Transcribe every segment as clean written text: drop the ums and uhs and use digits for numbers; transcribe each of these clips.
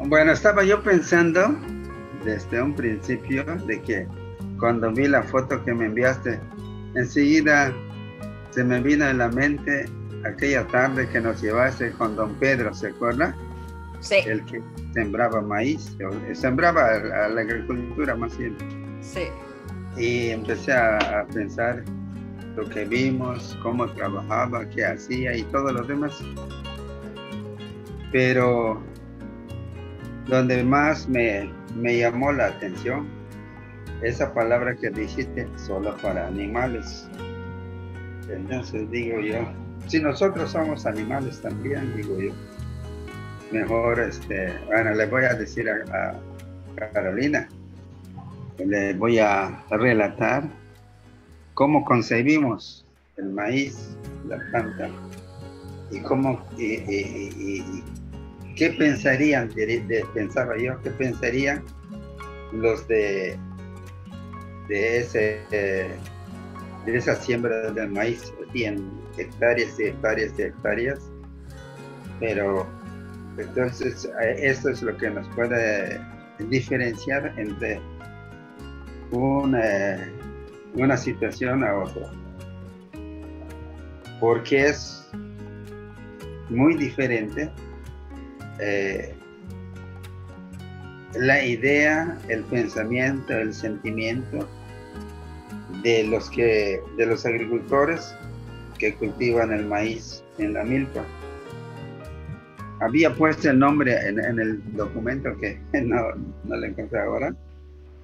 Bueno, estaba yo pensando desde un principio de que cuando vi la foto que me enviaste, enseguida se me vino en la mente aquella tarde que nos llevaste con don Pedro, ¿se acuerda? Sí, El que sembraba maíz, o sembraba a la agricultura más bien. sí. Y empecé a pensar lo que vimos, cómo trabajaba, qué hacía y todo lo demás. Pero donde más me llamó la atención, esa palabra que dijiste, solo para animales. Entonces digo yo, si nosotros somos animales también, digo yo, mejor, bueno, le voy a decir a Carolina, le voy a relatar cómo concebimos el maíz, la planta, y cómo, y qué pensarían, pensaba yo, qué pensarían los de ese, de esa siembra del maíz, así en hectáreas y hectáreas y hectáreas, pero entonces esto es lo que nos puede diferenciar entre una situación a otra, porque es muy diferente la idea, el pensamiento, el sentimiento de los agricultores que cultivan el maíz en la milpa. Había puesto el nombre en el documento que no lo encontré ahora,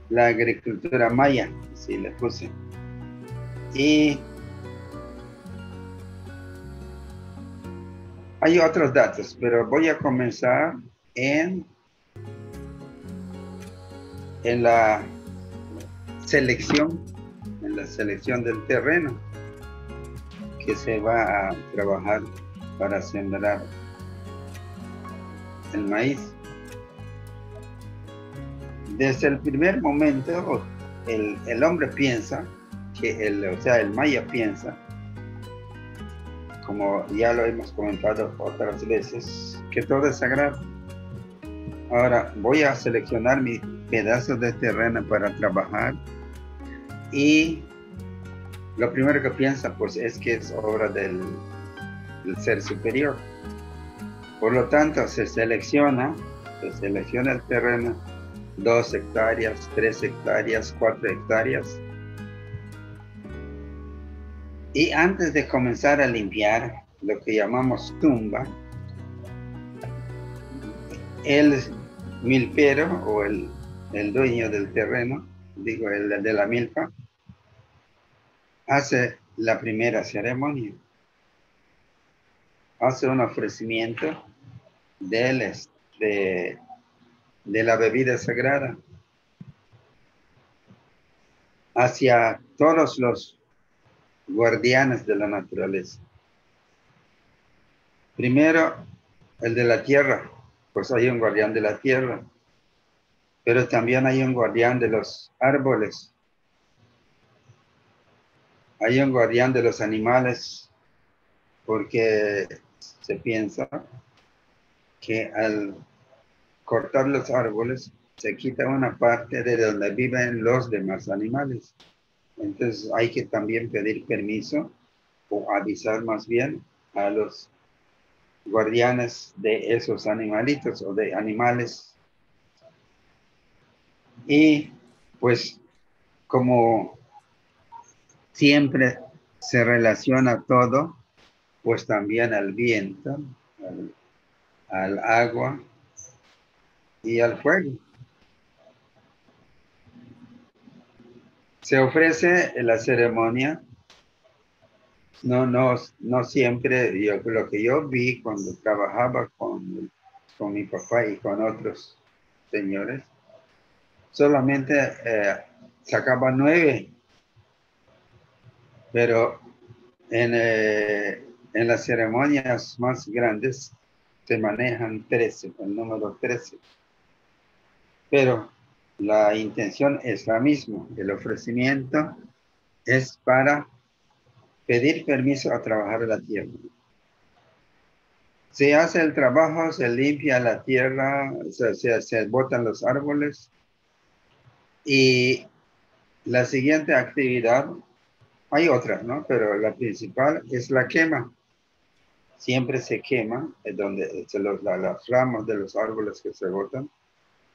la agricultura maya, sí le puse. Y hay otros datos, pero voy a comenzar en la selección del terreno que se va a trabajar para sembrar el maíz. Desde el primer momento, el hombre piensa que el maya piensa, como ya lo hemos comentado otras veces, que todo es sagrado. Ahora voy a seleccionar mi pedazo de terreno para trabajar y lo primero que piensa pues es que es obra del ser superior. Por lo tanto se selecciona el terreno, 2 hectáreas, 3 hectáreas, 4 hectáreas. Y antes de comenzar a limpiar lo que llamamos tumba, el milpero o el dueño del terreno, digo el de la milpa, hace la primera ceremonia. Hace un ofrecimiento de la bebida sagrada hacia todos los guardianes de la naturaleza. Primero, el de la tierra, pues hay un guardián de la tierra, pero también hay un guardián de los árboles, hay un guardián de los animales, porque se piensa que al cortar los árboles se quita una parte de donde viven los demás animales. Entonces hay que también pedir permiso o avisar más bien a los guardianes de esos animalitos o de animales. Y pues como siempre se relaciona todo, pues también al viento, al agua y al fuego. Se ofrece en la ceremonia, no siempre, lo que yo vi cuando trabajaba con mi papá y con otros señores, solamente sacaba 9, pero en las ceremonias más grandes se manejan 13, el número 13. Pero la intención es la misma. El ofrecimiento es para pedir permiso a trabajar la tierra. Se hace el trabajo, se limpia la tierra, se botan los árboles y la siguiente actividad, hay otras, ¿no? Pero la principal es la quema. Siempre se quema, donde las ramas de los árboles que se botan,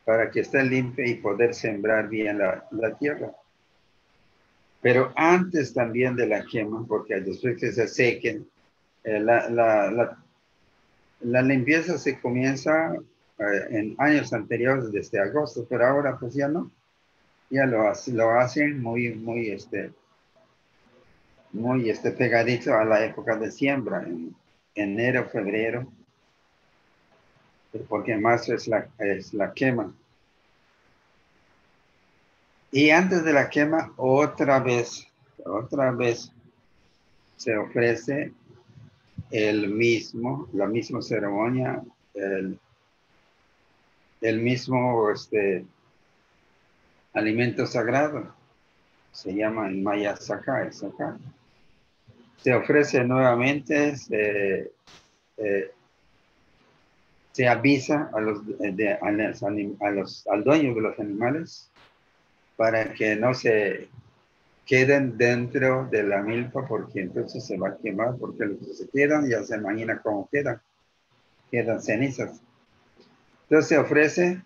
para que esté limpia y poder sembrar bien la tierra. Pero antes también de la quema, porque después que se sequen, la limpieza se comienza en años anteriores, desde agosto, pero ahora pues ya no. Ya lo hacen muy pegadito a la época de siembra, en enero, febrero, porque más es la quema. Y antes de la quema, otra vez se ofrece la misma ceremonia, el mismo alimento sagrado. Se llama en maya sacar. Se ofrece nuevamente, se avisa al dueño de los animales para que no se queden dentro de la milpa, porque entonces se va a quemar, porque los que se quedan ya se imagina cómo quedan cenizas. Entonces se ofrece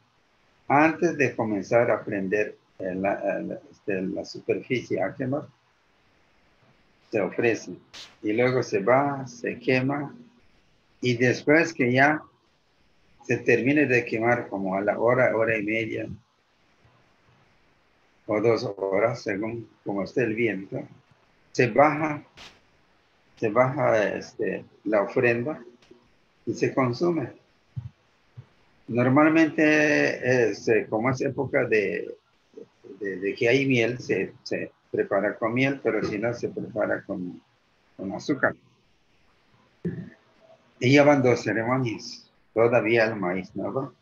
antes de comenzar a prender la superficie a quemar, se ofrece. Y luego se va, se quema, y después que ya se termine de quemar, como a la hora y media, o 2 horas, según como esté el viento, se baja la ofrenda y se consume. Normalmente, como es época de que hay miel, se prepara con miel, pero si no, se prepara con azúcar. Y llevan 2 ceremonias. Todavía el maíz nuevo.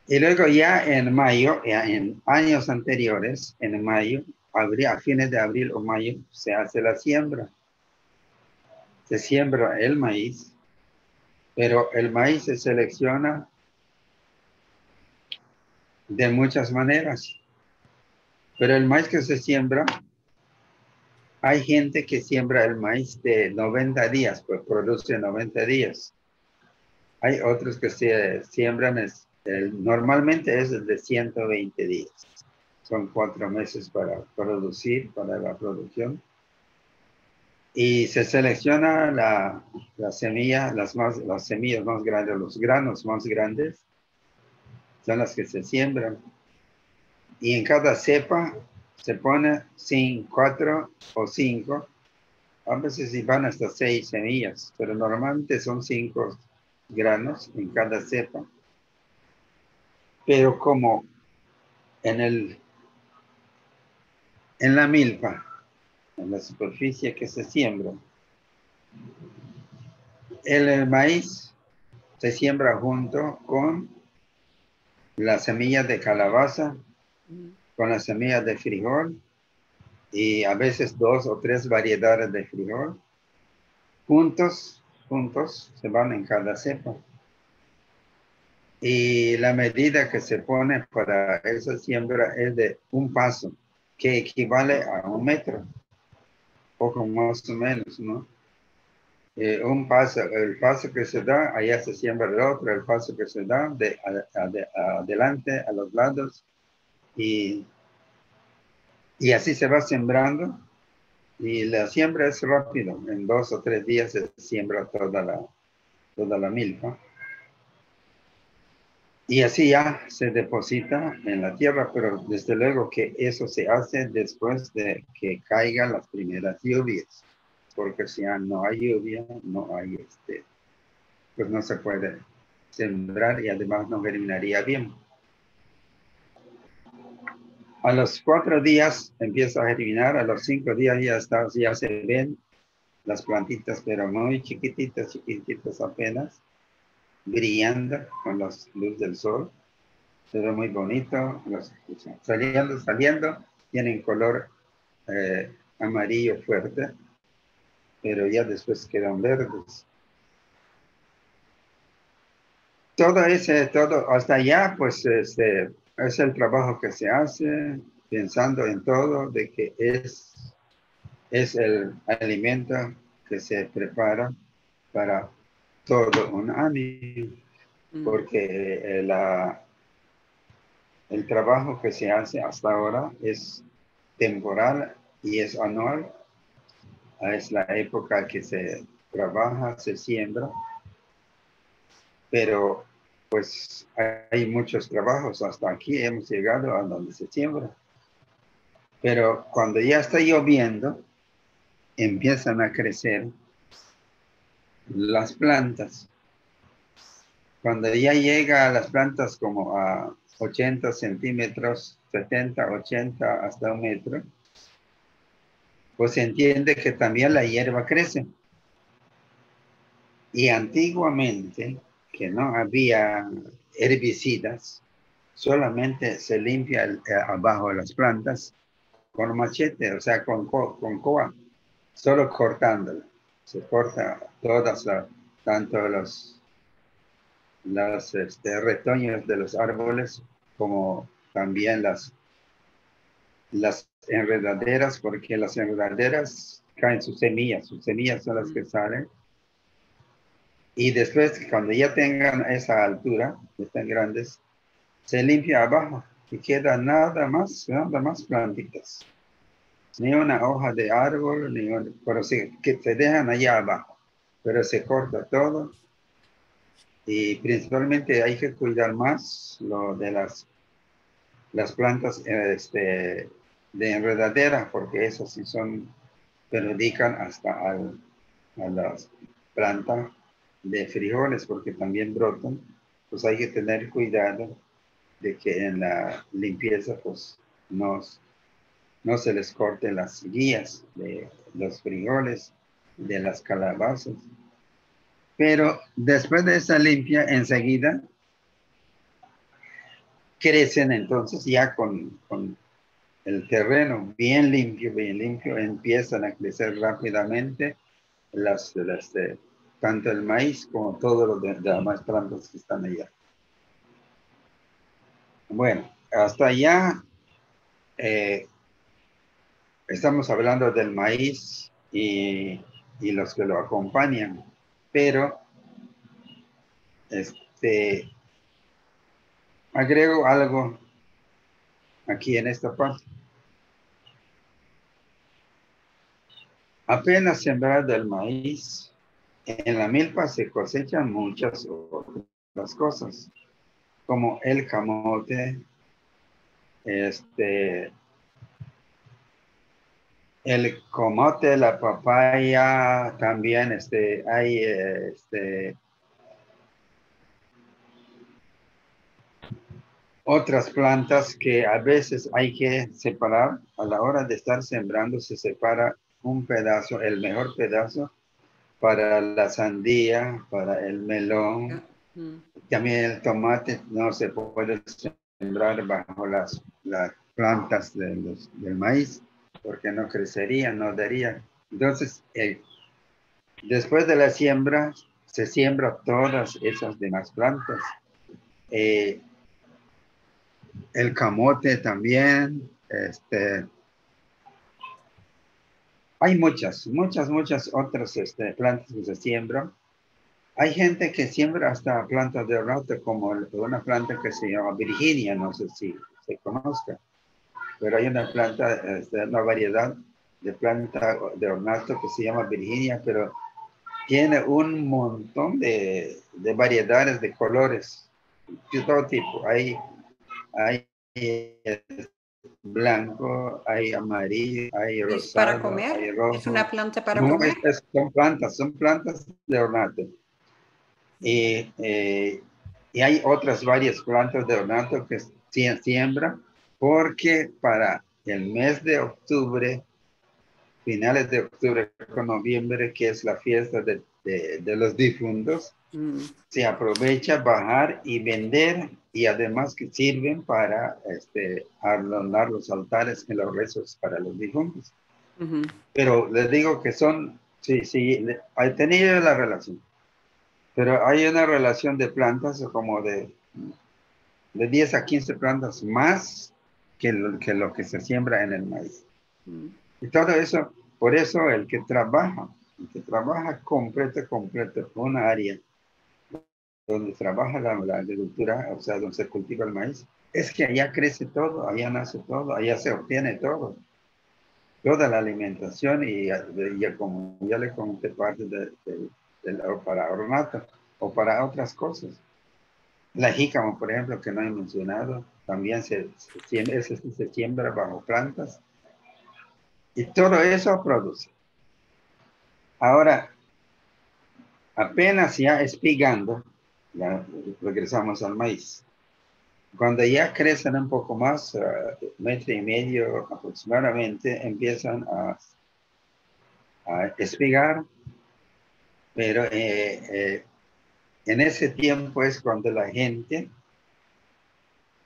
Y luego ya en mayo, ya en años anteriores, en mayo, a fines de abril o mayo, se hace la siembra. Se siembra el maíz, pero el maíz se selecciona de muchas maneras. Pero el maíz que se siembra, hay gente que siembra el maíz de 90 días, pues produce 90 días. Hay otros que se siembran, normalmente es de 120 días. Son 4 meses para producir, para la producción. Y se selecciona la semilla, las semillas más grandes, los granos más grandes, son las que se siembran. Y en cada cepa se pone 4 o 5, a veces van hasta 6 semillas, pero normalmente son 5 granos en cada cepa. Pero como en la milpa, en la superficie que se siembra, el maíz se siembra junto con las semillas de calabaza, con las semillas de frijol, y a veces 2 o 3 variedades de frijol. Juntos se van en cada cepa. Y la medida que se pone para esa siembra es de 1 paso, que equivale a 1 metro, poco más o menos, ¿no? Un paso, el paso que se da, allá se siembra el otro, el paso que se da de adelante, a los lados, y así se va sembrando, y la siembra es rápido, en 2 o 3 días se siembra toda la milpa. Y así ya se deposita en la tierra, pero desde luego que eso se hace después de que caigan las primeras lluvias, porque si ya no hay lluvia, no hay pues no se puede sembrar y además no germinaría bien. A los 4 días empieza a germinar, a los 5 días ya se ven las plantitas, pero muy chiquititas apenas, brillando con la luz del sol. Se ve muy bonito, saliendo, tienen color amarillo fuerte, pero ya después quedan verdes. todo, hasta allá, pues, es el trabajo que se hace, pensando en todo, de que es el alimento que se prepara para todo un año, porque el trabajo que se hace hasta ahora es temporal y es anual. Es la época que se trabaja, se siembra, pero pues hay muchos trabajos. Hasta aquí hemos llegado a donde se siembra. Pero cuando ya está lloviendo, empiezan a crecer las plantas. Cuando ya llega a las plantas como a 80 centímetros, 70, 80, hasta 1 metro, pues se entiende que también la hierba crece. Y antiguamente, que no había herbicidas, solamente se limpia abajo de las plantas con machete, o sea, con coa, solo cortándola. Se corta todas, tanto los retoños de los árboles como también las enredaderas, porque las enredaderas caen sus semillas son las que salen. Y después, cuando ya tengan esa altura, están grandes, se limpia abajo y queda nada más plantitas. Ni una hoja de árbol, pero que se dejan allá abajo. Pero se corta todo. Y principalmente hay que cuidar más lo de las plantas de enredadera, porque esas sí perjudican hasta a las plantas de frijoles, porque también brotan. Pues hay que tener cuidado de que en la limpieza pues no se les corten las guías de los frijoles, de las calabazas. Pero después de esa limpia, enseguida crecen entonces ya con el terreno bien limpio, empiezan a crecer rápidamente tanto el maíz como todos los demás plantas que están allá. Bueno, hasta allá estamos hablando del maíz y los que lo acompañan, pero agrego algo aquí en esta parte. Apenas sembrado el maíz, en la milpa se cosechan muchas otras cosas, como el camote, el camote, la papaya, también hay otras plantas que a veces hay que separar. A la hora de estar sembrando se separa un pedazo, el mejor pedazo, para la sandía, para el melón. También el tomate no se puede sembrar bajo las plantas del maíz, porque no crecería, no daría. Entonces, después de la siembra, se siembra todas esas demás plantas. El camote también, hay muchas otras plantas que se siembran. Hay gente que siembra hasta plantas de ornato, como una planta que se llama Virginia, no sé si se conozca, pero hay una planta, una variedad de planta de ornato que se llama Virginia, pero tiene un montón de variedades de colores, de todo tipo. Hay blanco, hay amarillo, hay ¿Es para rosado, comer? hay rojo. ¿Es una planta para No, comer? son plantas de ornato. Y hay otras varias plantas de ornato que siembra, porque para el mes de octubre, finales de octubre con noviembre, que es la fiesta de los difuntos, se aprovecha bajar y vender, y además que sirven para adornar los altares en los rezos para los difuntos. Pero les digo que sí, he tenido la relación. Pero hay una relación de plantas como de 10 a 15 plantas más que lo que se siembra en el maíz. Y todo eso, por eso el que trabaja completo una área donde trabaja la agricultura, o sea, donde se cultiva el maíz, es que allá crece todo, allá nace todo, allá se obtiene todo. Toda la alimentación y como ya le comenté, parte para ornato o para otras cosas. La jícama, por ejemplo, que no he mencionado, también se siembra bajo plantas y todo eso produce. Ahora, apenas ya espigando, ya regresamos al maíz. Cuando ya crecen un poco más, 1,5 metros aproximadamente, empiezan a espigar, pero en ese tiempo es cuando la gente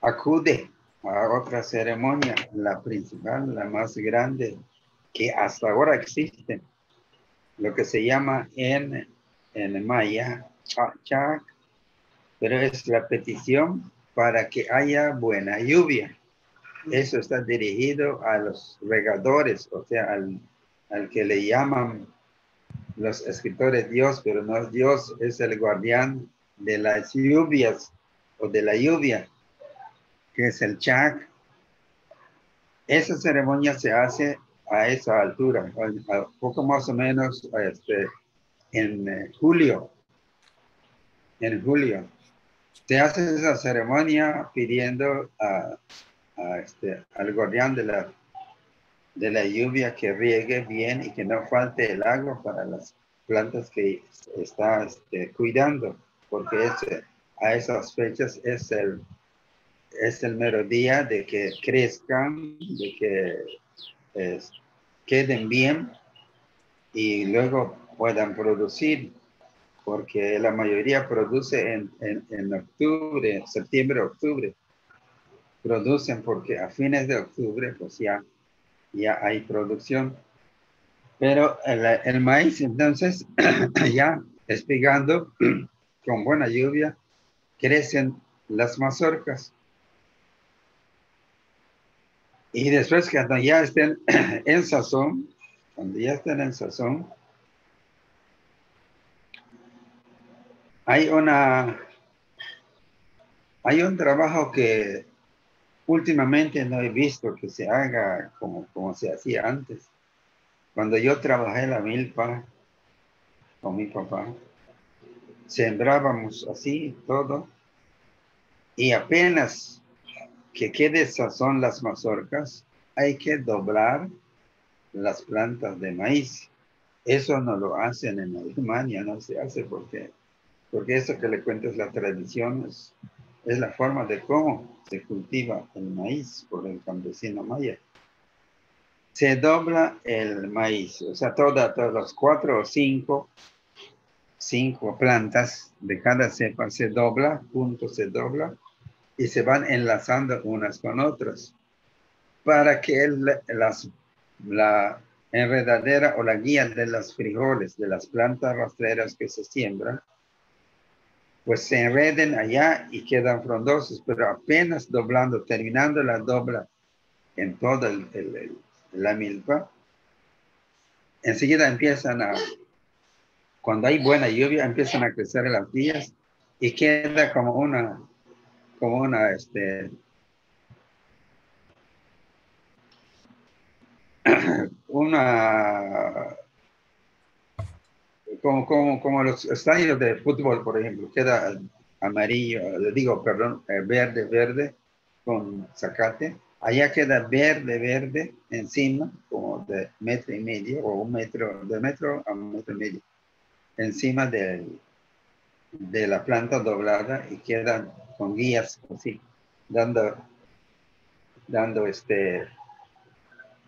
acude a otra ceremonia, la principal, la más grande, que hasta ahora existe, lo que se llama en maya, chak, pero es la petición para que haya buena lluvia. Eso está dirigido a los regadores, o sea, al que le llaman los escritores Dios, pero no Dios, es el guardián de las lluvias o de la lluvia, que es el chak. Esa ceremonia se hace a esa altura, a poco más o menos en julio. En julio se hace esa ceremonia pidiendo al guardián de la lluvia que riegue bien y que no falte el agua para las plantas que está cuidando, porque a esas fechas es el mero día de que crezcan, de que queden bien y luego puedan producir, porque la mayoría produce en octubre, septiembre, octubre. Producen porque a fines de octubre pues ya hay producción. Pero el maíz entonces ya espigando con buena lluvia, crecen las mazorcas. Y después cuando ya estén en sazón, hay un trabajo que últimamente no he visto que se haga como se hacía antes. Cuando yo trabajé la milpa con mi papá, sembrábamos así todo y apenas que quede sazón las mazorcas, hay que doblar las plantas de maíz. Eso no lo hacen en Alemania, no se hace porque eso que le cuento es la tradición, es la forma de cómo se cultiva el maíz por el campesino maya. Se dobla el maíz, o sea, todas las 4 o 5 plantas de cada cepa se dobla, se dobla, y se van enlazando unas con otras para que la enredadera o la guía de los frijoles, de las plantas rastreras que se siembran, pues se enreden allá y quedan frondosos, pero apenas doblando, terminando la dobla en toda la milpa, enseguida cuando hay buena lluvia, empiezan a crecer las guías y queda como una como los estadios de fútbol, por ejemplo, queda amarillo, verde con zacate. Allá queda verde encima, como de 1,5 metros o 1 metro, de metro a 1,5 metros, encima de la planta doblada y quedan con guías así, dando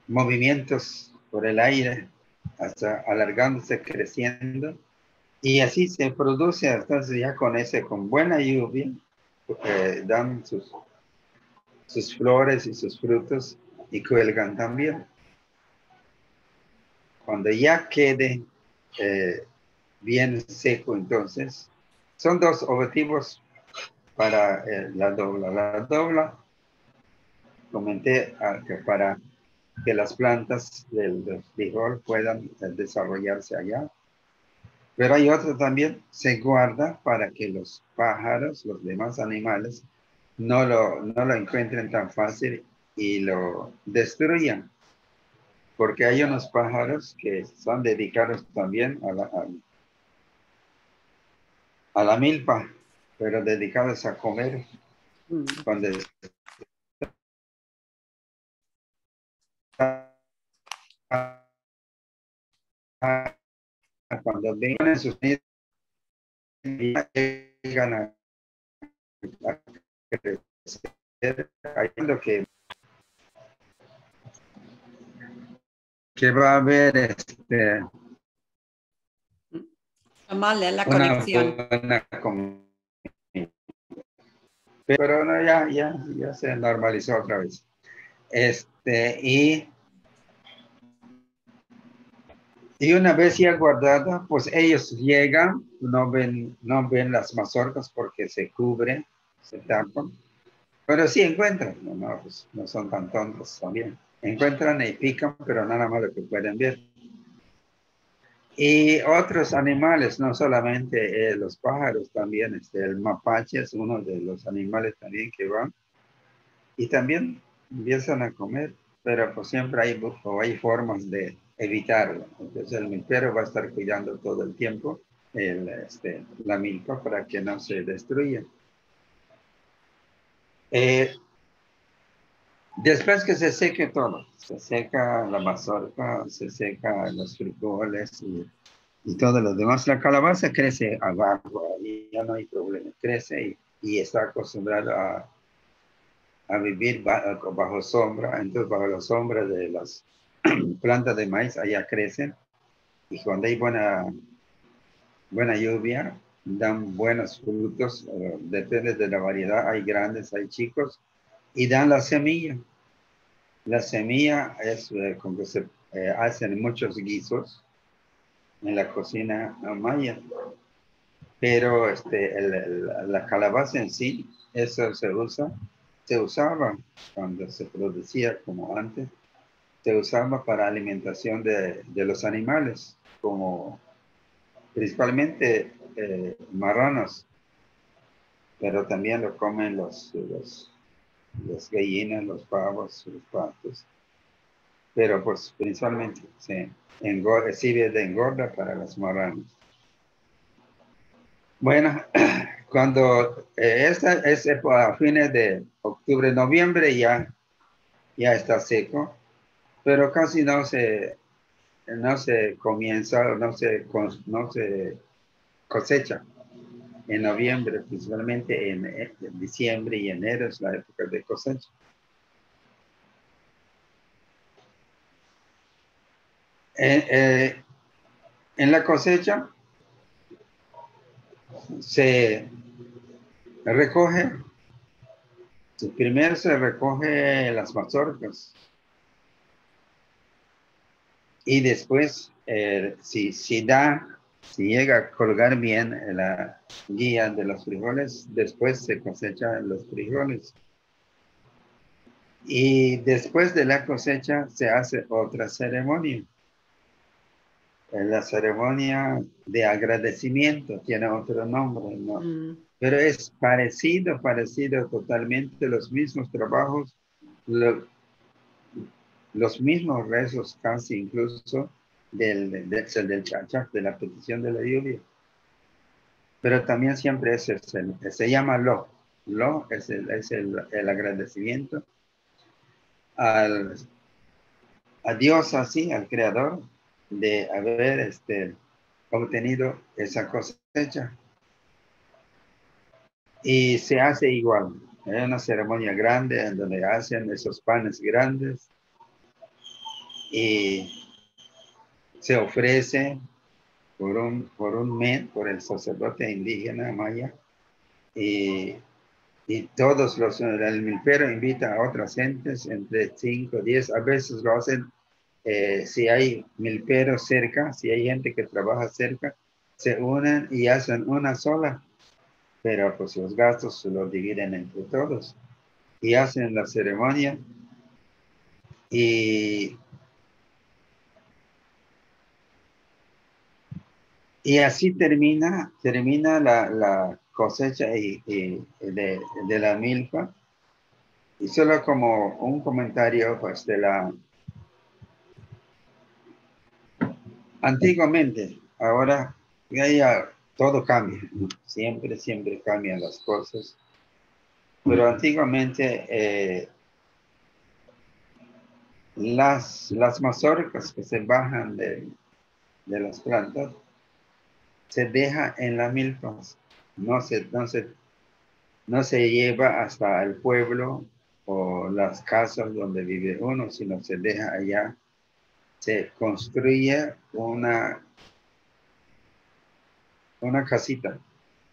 movimientos por el aire, hasta alargándose, creciendo. Y así se produce, entonces ya con buena lluvia, dan sus flores y sus frutos y cuelgan también. Cuando ya quede bien seco, entonces Son dos objetivos para la dobla. La dobla, comenté que para que las plantas del frijol puedan desarrollarse allá. Pero hay otro también, se guarda para que los pájaros, los demás animales, no lo encuentren tan fácil y lo destruyan. Porque hay unos pájaros que son dedicados también a la milpa, pero dedicados a comer. Cuando vengan sus nidos, llegan a crecer, hay lo que va a haber Mal es la una conexión. buena comida. Pero no, ya se normalizó otra vez. Y una vez ya guardada, pues ellos llegan, no ven las mazorcas porque se cubren, se tapan. Pero sí encuentran, pues, no son tan tontos también. Encuentran y pican, pero nada más lo que pueden ver. Y otros animales, no solamente los pájaros, también el mapache es uno de los animales también que van. Y también empiezan a comer, pero pues siempre hay formas de evitarlo. Entonces el milpero va a estar cuidando todo el tiempo la milpa para que no se destruya. Después que se seque todo, se seca la mazorca, se seca los frijoles y todo lo demás, la calabaza crece abajo, y ya no hay problema, crece y está acostumbrada a vivir bajo sombra, entonces bajo la sombra de las plantas de maíz, allá crecen, y cuando hay buena lluvia, dan buenos frutos, depende de la variedad, hay grandes, hay chicos, y dan la semilla. La semilla es con que se hacen muchos guisos en la cocina maya, pero la calabaza en sí, eso se usaba cuando se producía como antes, se usaba para alimentación de los animales, como principalmente marranos, pero también lo comen los gallinas, los pavos, los patos. Pero pues principalmente sirve de engorda para las marranas. Bueno, cuando esta es a fines de octubre, noviembre ya está seco, pero casi no se comienza, no se cosecha. En noviembre, principalmente en diciembre y enero es la época de cosecha. En la cosecha se recoge, primero se recoge las mazorcas y después si llega a colgar bien la guía de los frijoles, después se cosechan los frijoles. Y después de la cosecha se hace otra ceremonia. La ceremonia de agradecimiento tiene otro nombre, ¿no? Pero es parecido totalmente, los mismos trabajos, los mismos rezos casi incluso del chachaf, de la petición de la lluvia. Pero también siempre se llama lo es el agradecimiento a Dios así, al Creador, de haber obtenido esa cosecha. Y se hace igual. Es una ceremonia grande en donde hacen esos panes grandes y se ofrece por por el sacerdote indígena maya, y todos el milpero invita a otras gentes, entre 5, 10, a veces lo hacen, si hay milperos cerca, si hay gente que trabaja cerca, se unen y hacen una sola pero pues los gastos se los dividen entre todos y hacen la ceremonia y así termina la cosecha de la milpa. Y solo como un comentario, pues, antiguamente, ahora ya todo cambia, ¿no? Siempre cambian las cosas. Pero antiguamente, las mazorcas que se bajan de las plantas, se deja en la milpa. No se lleva hasta el pueblo o las casas donde vive uno, sino se deja allá. Se construye una casita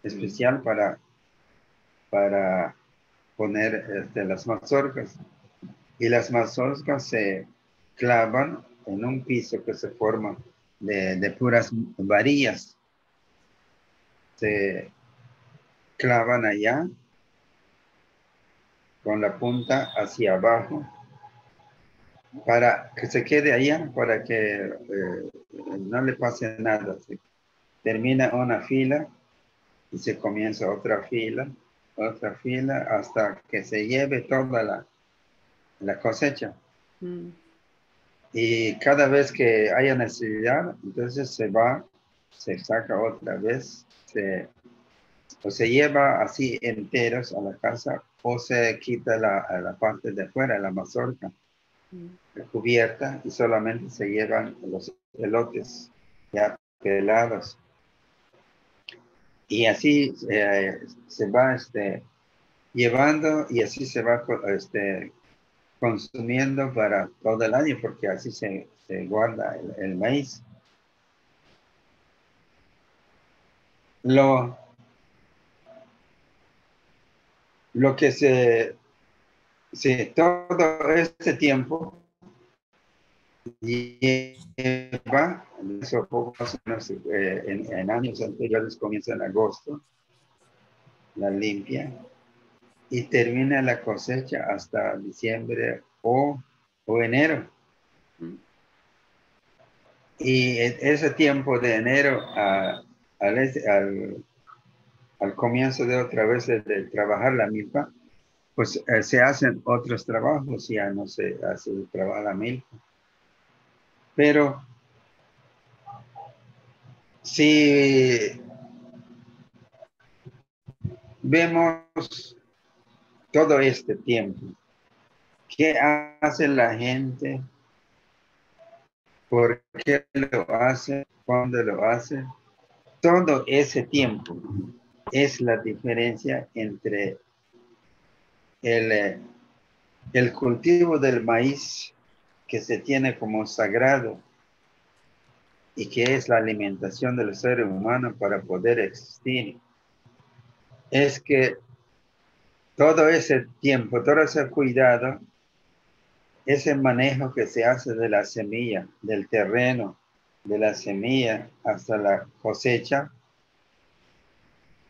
especial para poner las mazorcas. Y las mazorcas se clavan en un piso que se forma de puras varillas. Se clavan allá con la punta hacia abajo para que se quede allá, para que no le pase nada. Se termina una fila y se comienza otra fila, hasta que se lleve toda la cosecha. Y cada vez que haya necesidad, entonces se saca otra vez, o se lleva así enteros a la casa, o se quita la parte de afuera, la mazorca, la cubierta, y solamente se llevan los elotes ya pelados. Y así se va llevando y así se va consumiendo para todo el año, porque así se guarda el maíz. Lo que todo este tiempo lleva, eso pocos en años anteriores comienza en agosto, la limpia, y termina la cosecha hasta diciembre o enero. Y ese tiempo de enero al comienzo de otra vez de trabajar la milpa, pues se hacen otros trabajos, ya no se hace el trabajo la milpa. Pero si vemos todo este tiempo, ¿qué hace la gente? ¿Por qué lo hace? ¿Cuándo lo hace? Todo ese tiempo es la diferencia entre el cultivo del maíz que se tiene como sagrado y que es la alimentación del ser humano para poder existir. Es que todo ese tiempo, todo ese cuidado, ese manejo que se hace de la semilla, del terreno, de la semilla hasta la cosecha,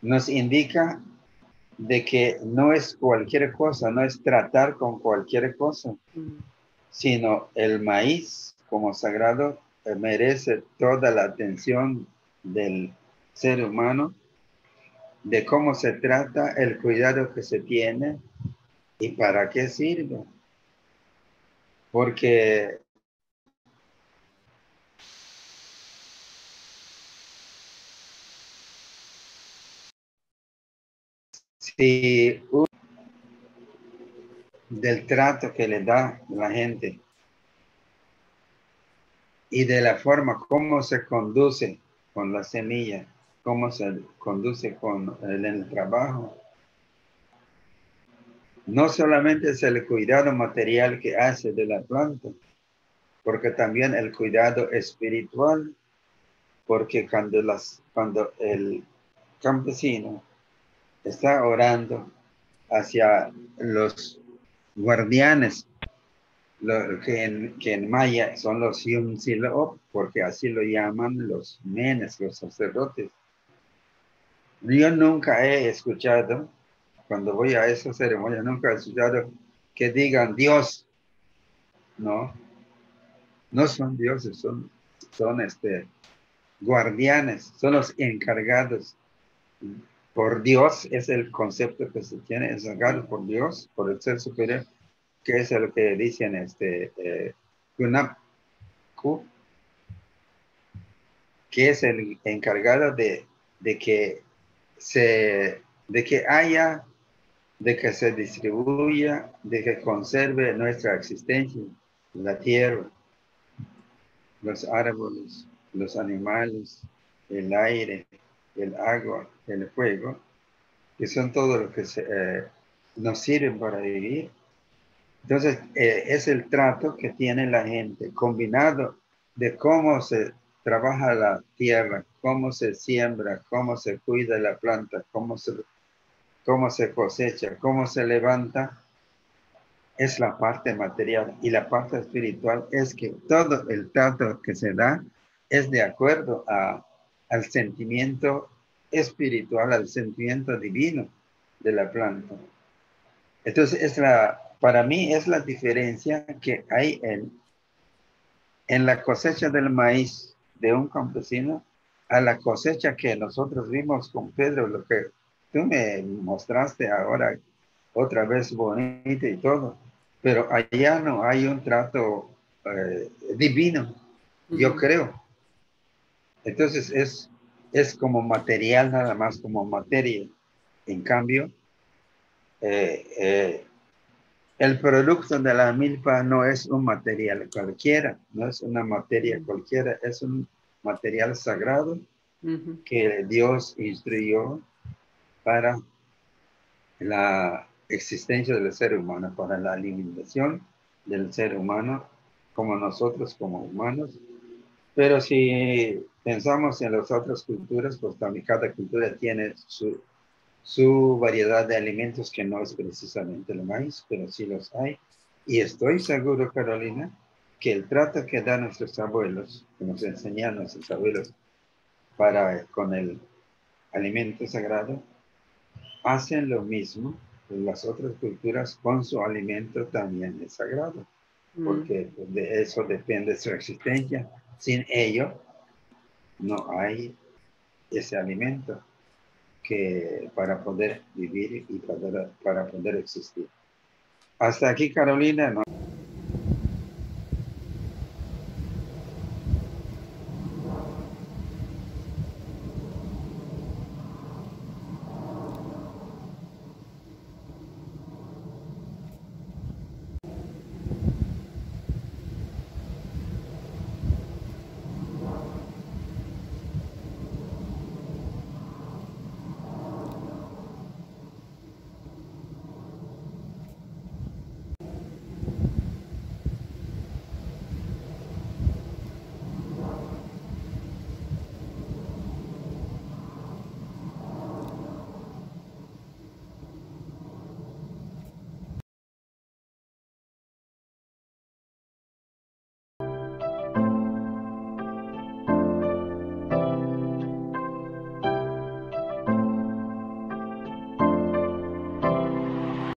nos indica de que no es cualquier cosa, no es tratar con cualquier cosa, sino el maíz como sagrado merece toda la atención del ser humano, de cómo se trata, el cuidado que se tiene y para qué sirve. Porque si del trato que le da la gente y de la forma como se conduce con la semilla, cómo se conduce con el trabajo, no solamente es el cuidado material que hace de la planta, porque también el cuidado espiritual, porque cuando el campesino está orando hacia los guardianes, que en maya son los Yum Silo, porque así lo llaman los menes, los sacerdotes. Yo nunca he escuchado, cuando voy a esa ceremonia, nunca he escuchado que digan Dios, no, no son dioses, son guardianes, son los encargados. Por Dios es el concepto que se tiene, encargado por Dios, por el ser superior, que es lo que dicen Kunapku, que es el encargado de que de que haya, de que se distribuya, de que conserve nuestra existencia, la tierra, los árboles, los animales, el aire, el agua, el fuego, que son todo lo que nos sirven para vivir. Entonces, es el trato que tiene la gente, combinado de cómo se trabaja la tierra, cómo se siembra, cómo se cuida la planta, cómo se cosecha, cómo se levanta, es la parte material. Y la parte espiritual es que todo el trato que se da es de acuerdo al sentimiento espiritual, al sentimiento divino de la planta. Entonces, para mí es la diferencia que hay en la cosecha del maíz de un campesino a la cosecha que nosotros vimos con Pedro, lo que tú me mostraste ahora otra vez bonito y todo, pero allá no hay un trato divino, yo creo. Entonces es como material nada más, como materia. En cambio, el producto de la milpa no es un material cualquiera, no es una materia cualquiera, es un material sagrado que Dios instruyó para la existencia del ser humano, para la alimentación del ser humano, como nosotros como humanos. Pero si pensamos en las otras culturas, pues también cada cultura tiene su variedad de alimentos que no es precisamente el maíz, pero sí los hay. Y estoy seguro, Carolina, que el trato que dan nuestros abuelos, que nos enseñan nuestros abuelos con el alimento sagrado, hacen lo mismo en las otras culturas con su alimento también es sagrado, porque de eso depende su existencia. Sin ello, no hay ese alimento que para poder vivir y para poder existir. Hasta aquí, Carolina. ¿No?